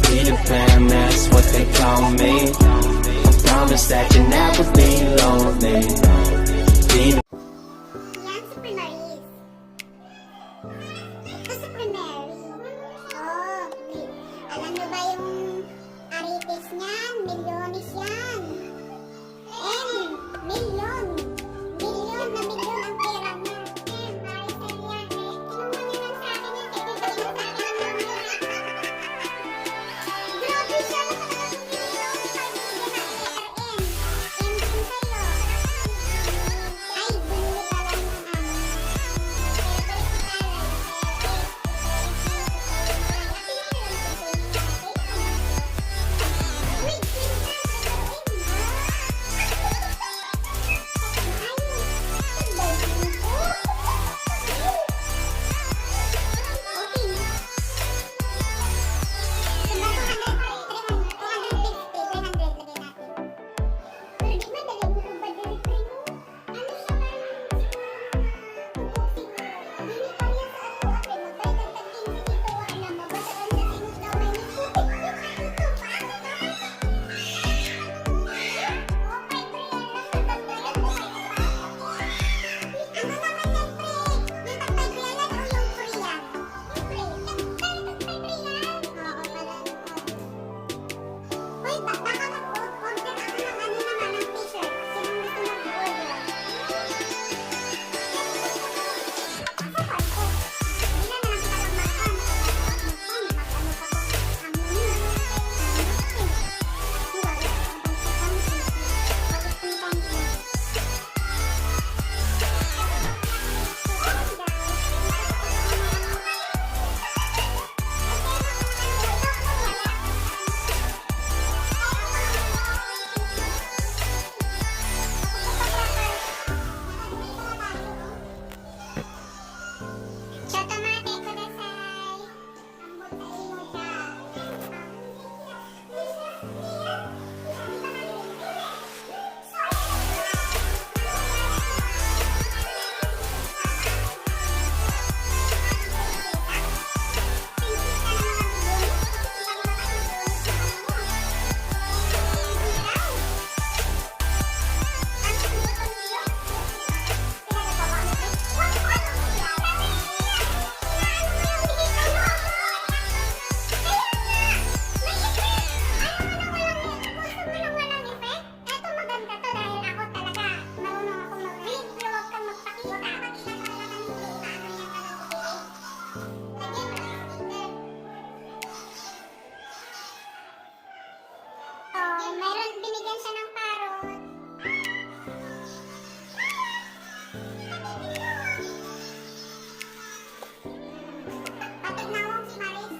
Peter Pan, that's what they call me. I promise that you'll never be lonely. Peter. Yan, si Primaris. Ito si Primary. Oh, alam nyo ba yung arites niyan? Milyones yan. Milyon. Milyon na milyon ang pera niya. Maricel yan. Kinuha niya lang sa akin yan. Ibigay niya sa akin ng mga. Grabe siya. Milyon. Kaibigan na RN. M din kayo. Ay, binili pa lang ng amo. Mayroon binigyan siya ng parot. Patig na ako si Maris.